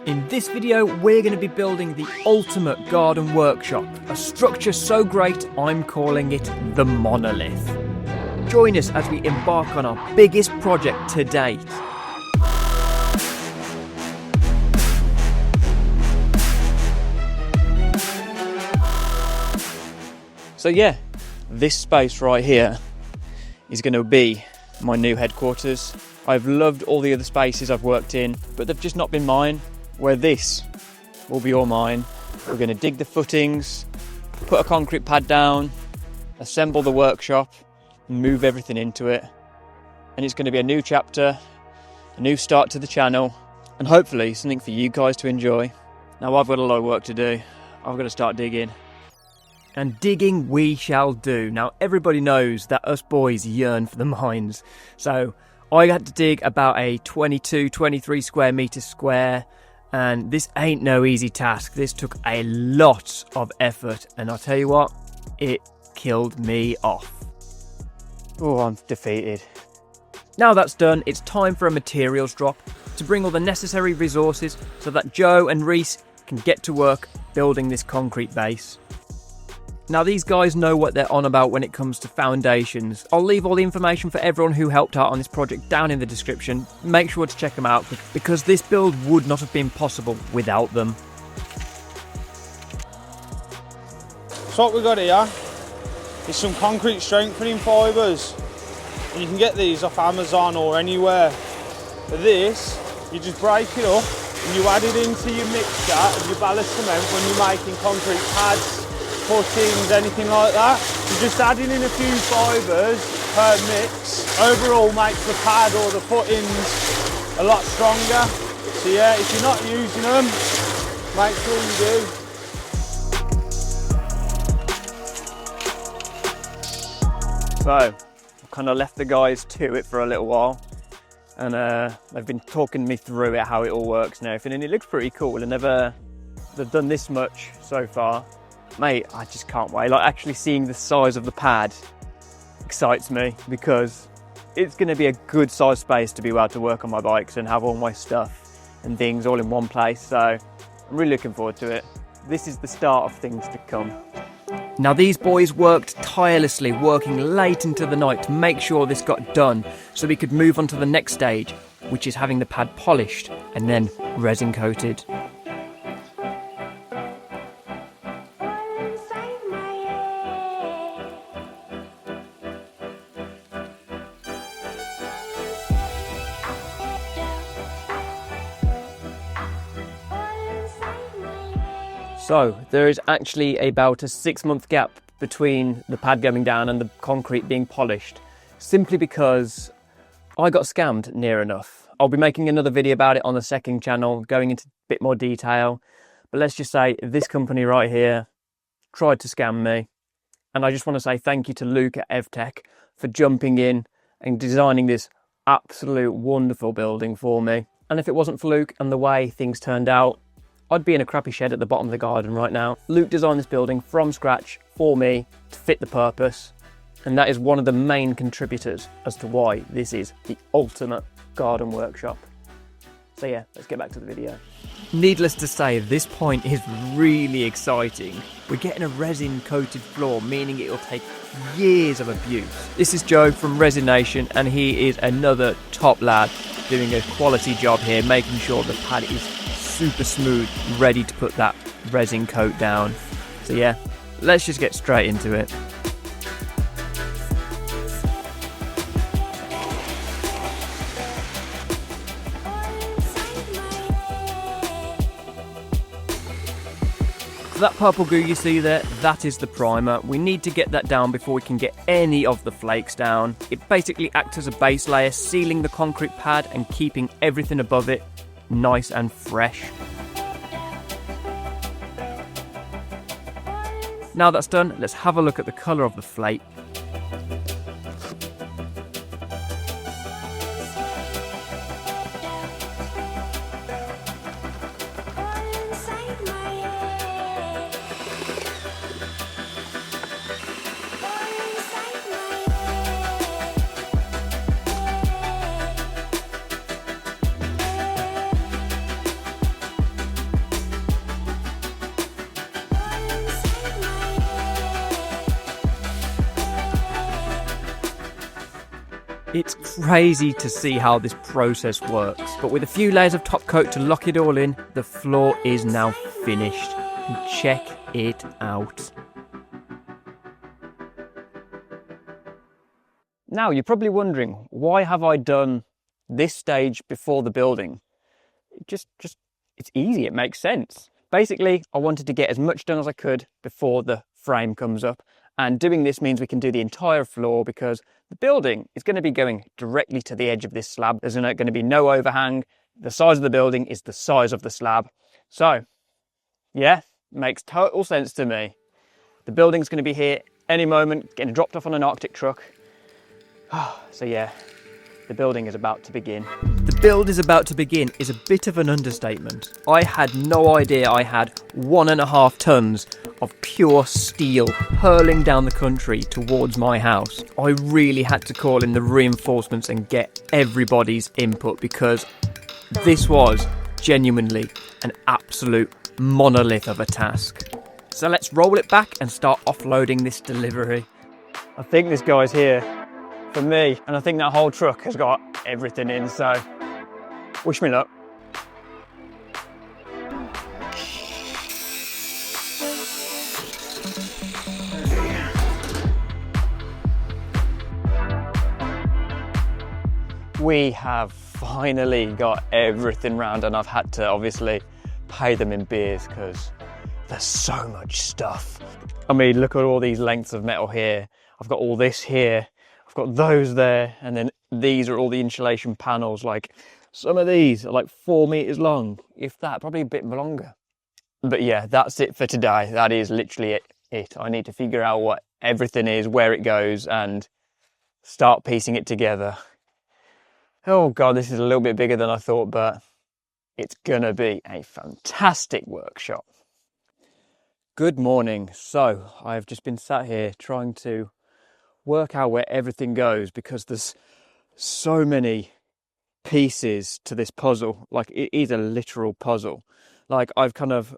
In this video, we're going to be building the ultimate garden workshop, a structure so great I'm calling it the Monolith. Join us as we embark on our biggest project to date. So yeah, this space right here is going to be my new headquarters. I've loved all the other spaces I've worked in, but they've just not been mine. Where this will be all mine. We're going to dig the footings, put a concrete pad down, assemble the workshop, and move everything into it. And it's going to be a new chapter, a new start to the channel, and hopefully something for you guys to enjoy. Now I've got a lot of work to do. I've got to start digging. And digging we shall do. Now everybody knows that us boys yearn for the mines. So I had to dig about a 23 square metres square. And this ain't no easy task. This took a lot of effort. And I'll tell you what, it killed me off. Oh, I'm defeated. Now that's done, it's time for a materials drop to bring all the necessary resources so that Joe and Reese can get to work building this concrete base. Now these guys know what they're on about when it comes to foundations. I'll leave all the information for everyone who helped out on this project down in the description. Make sure to check them out because this build would not have been possible without them. So what we got here is some concrete strengthening fibres. And you can get these off Amazon or anywhere. For this, you just break it up and you add it into your mixture of your ballast cement when you're making concrete pads, footings, anything like that. You're just adding in a few fibres per mix. Overall makes the pad or the footings a lot stronger. So yeah, if you're not using them, make sure you do. So, I've kind of left the guys to it for a little while. And they've been talking me through it, how it all works and everything. And it looks pretty cool. They've done this much so far. Mate, I just can't wait. Like actually seeing the size of the pad excites me because it's going to be a good size space to be able to work on my bikes and have all my stuff and things all in one place. So I'm really looking forward to it. This is the start of things to come. Now these boys worked tirelessly, working late into the night to make sure this got done so we could move on to the next stage, which is having the pad polished and then resin coated. So there is actually about a 6-month gap between the pad going down and the concrete being polished, simply because I got scammed near enough. I'll be making another video about it on the second channel, going into a bit more detail. But let's just say this company right here tried to scam me. And I just want to say thank you to Luke at Evtech for jumping in and designing this absolute wonderful building for me. And if it wasn't for Luke and the way things turned out, I'd be in a crappy shed at the bottom of the garden right now. Luke designed this building from scratch for me to fit the purpose. And that is one of the main contributors as to why this is the ultimate garden workshop. So yeah, let's get back to the video. Needless to say, this point is really exciting. We're getting a resin coated floor, meaning it will take years of abuse. This is Joe from Resin Nation, and he is another top lad doing a quality job here, making sure the pad is super smooth, ready to put that resin coat down. So yeah, let's just get straight into it. So that purple goo you see there, that is the primer. We need to get that down before we can get any of the flakes down. It basically acts as a base layer, sealing the concrete pad and keeping everything above it nice and fresh. Now that's done, let's have a look at the colour of the flake. It's crazy to see how this process works, but with a few layers of top coat to lock it all in, the floor is now finished. And check it out. Now you're probably wondering, why have I done this stage before the building? It's easy, it makes sense. Basically, I wanted to get as much done as I could before the frame comes up, and doing this means we can do the entire floor because the building is going to be going directly to the edge of this slab. There's going to be no overhang. The size of the building is the size of the slab. So, yeah, makes total sense to me. The building's going to be here any moment, getting dropped off on an Arctic truck. So yeah, the building is about to begin. The build is about to begin is a bit of an understatement. I had no idea I had 1.5 tons of pure steel hurling down the country towards my house. I really had to call in the reinforcements and get everybody's input because this was genuinely an absolute monolith of a task. So let's roll it back and start offloading this delivery. I think this guy's here for me, and I think that whole truck has got everything in, so wish me luck. We have finally got everything round, and I've had to obviously pay them in beers because there's so much stuff. I mean, look at all these lengths of metal here. I've got all this here. I've got those there, and then these are all the insulation panels. Like, some of these are like 4 meters long, if that, probably a bit longer. But yeah, that's it for today. That is literally it. I need to figure out what everything is, where it goes, and start piecing it together. Oh God, this is a little bit bigger than I thought, but it's gonna be a fantastic workshop. Good morning. So I've just been sat here trying to work out where everything goes because there's so many pieces to this puzzle. Like, it is a literal puzzle. Like, I've kind of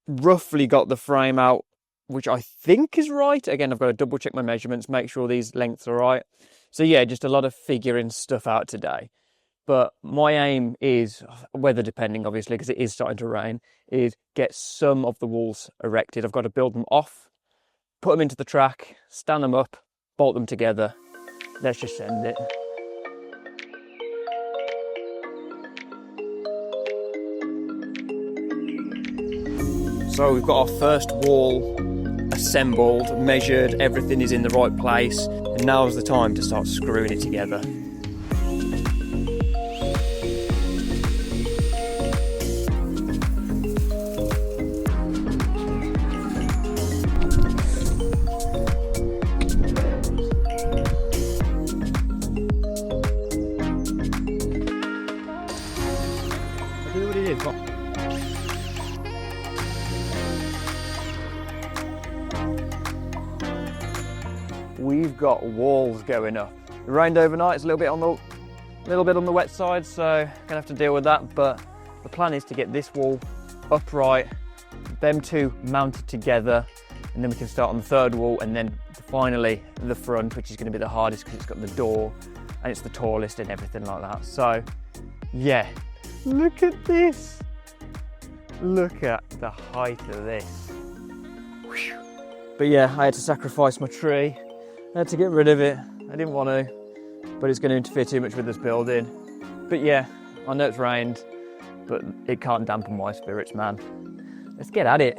roughly got the frame out, which I think is right. Again, I've got to double check my measurements, make sure these lengths are right. So yeah, just a lot of figuring stuff out today. But my aim is, weather depending obviously, because it is starting to rain, is get some of the walls erected. I've got to build them off, put them into the track, stand them up, bolt them together. Let's just send it. So we've got our first wall assembled, measured, everything is in the right place, and now's the time to start screwing it together. We've got walls going up. It rained overnight, it's a little bit on the wet side, so gonna have to deal with that. But the plan is to get this wall upright, them two mounted together, and then we can start on the third wall, and then finally the front, which is going to be the hardest because it's got the door and it's the tallest and everything like that. So yeah, look at this. Look at the height of this. Whew. But yeah, I had to sacrifice my tree. I had to get rid of it. I didn't want to, but it's going to interfere too much with this building. But yeah, I know it's rained, but it can't dampen my spirits, man. Let's get at it.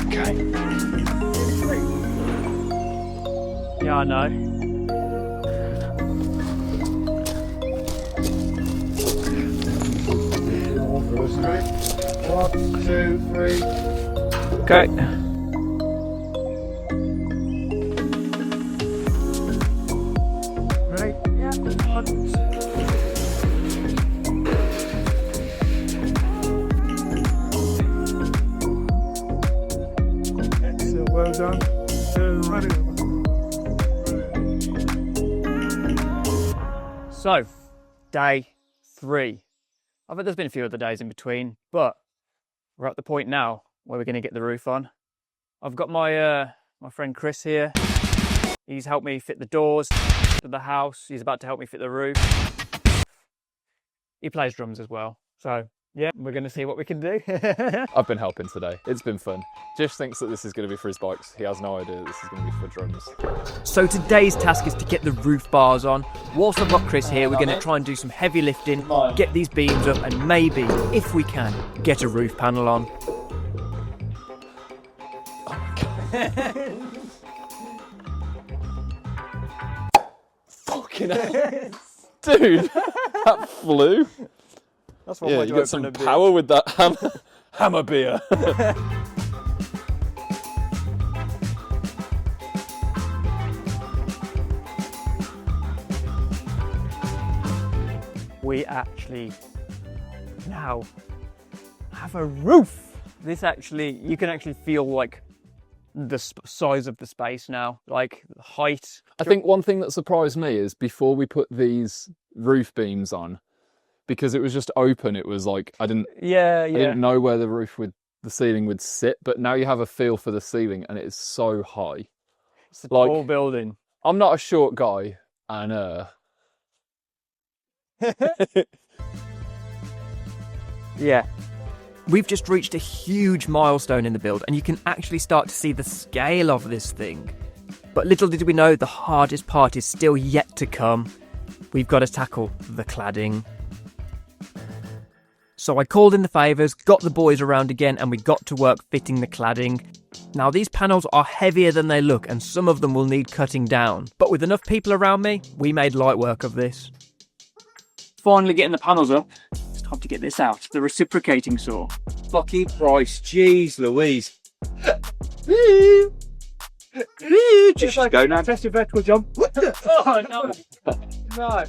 Okay. Yeah, I know. One, two, three. Okay. Right. Yeah. One, two. Excellent. Well done. Ready. So, day 3. I bet there's been a few other days in between, but we're at the point now where we're going to get the roof on. I've got my my friend Chris here. He's helped me fit the doors to the house. He's about to help me fit the roof. He plays drums as well. So yeah, we're going to see what we can do. I've been helping today. It's been fun. Jish thinks that this is going to be for his bikes. He has no idea that this is going to be for drums. So today's task is to get the roof bars on. Whilst I've got Chris here, we're going to try and do some heavy lifting, get these beams up, and maybe, if we can, get a roof panel on. Fucking hell. Dude, that flew. That's what yeah, you get some power with that hammer beer. We actually now have a roof. This actually, you can actually feel like the size of the space now, like the height. I think one thing that surprised me is before we put these roof beams on, because it was just open, it was like I didn't know where the ceiling would sit, but now you have a feel for the ceiling and it is so high. It's a tall building. I'm not a short guy, and yeah. We've just reached a huge milestone in the build, and you can actually start to see the scale of this thing. But little did we know, the hardest part is still yet to come. We've got to tackle the cladding. So I called in the favours, got the boys around again, and we got to work fitting the cladding. Now these panels are heavier than they look, and some of them will need cutting down. But with enough people around me, we made light work of this. Finally getting the panels up. It's time to get this out, the reciprocating saw. Fucking Christ, jeez Louise. Just go now. Test your vertical jump. Oh, no. No.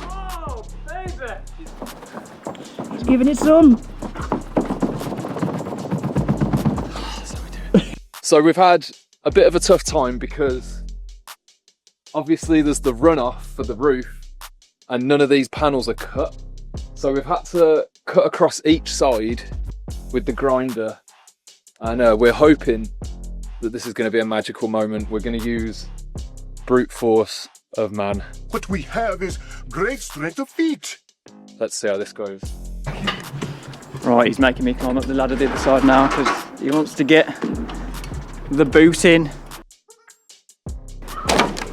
Oh, baby. He's giving it some. So we've had a bit of a tough time because obviously there's the runoff for the roof and none of these panels are cut. So we've had to cut across each side with the grinder, and we're hoping that this is going to be a magical moment. We're going to use brute force of man. What we have is great strength of feet. Let's see how this goes. Right, he's making me climb up the ladder the other side now because he wants to get the boot in.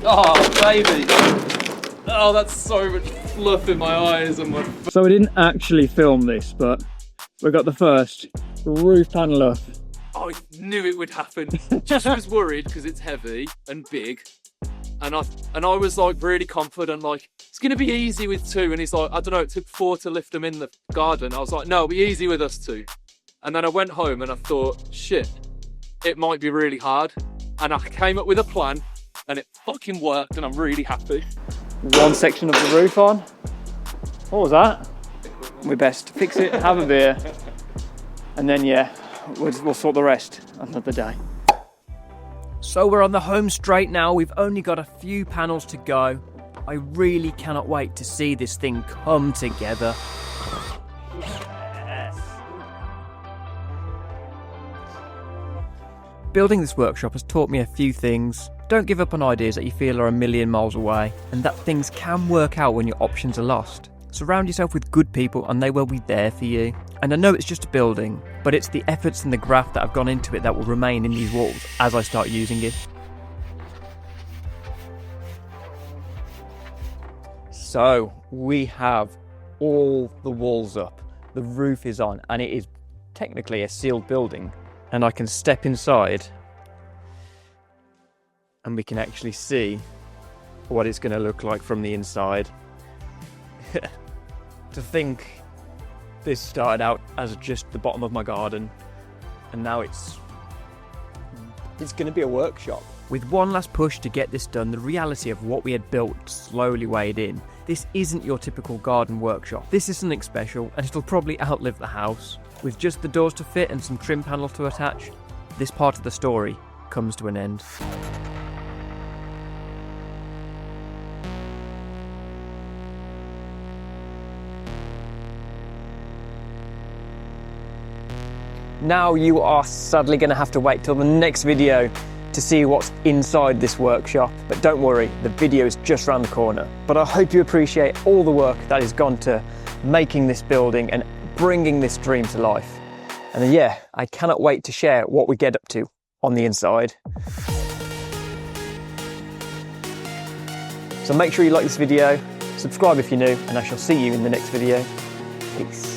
Oh, baby. Oh, that's so much fluff in my eyes and my... So we didn't actually film this, but we got the first roof panel up. I knew it would happen. Just was worried because it's heavy and big. And I was like really confident, like, it's going to be easy with two. And he's like, I don't know, it took 4 to lift them in the garden. I was like, no, it'll be easy with us 2. And then I went home and I thought, shit, it might be really hard. And I came up with a plan and it fucking worked and I'm really happy. One section of the roof on. What was that? We best fix it, have a beer, and then yeah, we'll sort the rest another day. So we're on the home straight now. We've only got a few panels to go. I really cannot wait to see this thing come together. Yes. Building this workshop has taught me a few things. Don't give up on ideas that you feel are a million miles away, and that things can work out when your options are lost. Surround yourself with good people and they will be there for you. And I know it's just a building, but it's the efforts and the graft that have gone into it that will remain in these walls as I start using it. So we have all the walls up, the roof is on, and it is technically a sealed building. And I can step inside and we can actually see what it's going to look like from the inside. To think this started out as just the bottom of my garden and now it's going to be a workshop. With one last push to get this done, the reality of what we had built slowly weighed in. This isn't your typical garden workshop. This is something special and it'll probably outlive the house. With just the doors to fit and some trim panels to attach, this part of the story comes to an end. now you are sadly going to have to wait till the next video to see what's inside this workshop. But don't worry, the video is just around the corner. But I hope you appreciate all the work that has gone to making this building and bringing this dream to life. And yeah, I cannot wait to share what we get up to on the inside. So make sure you like this video, subscribe if you're new, and I shall see you in the next video. Peace.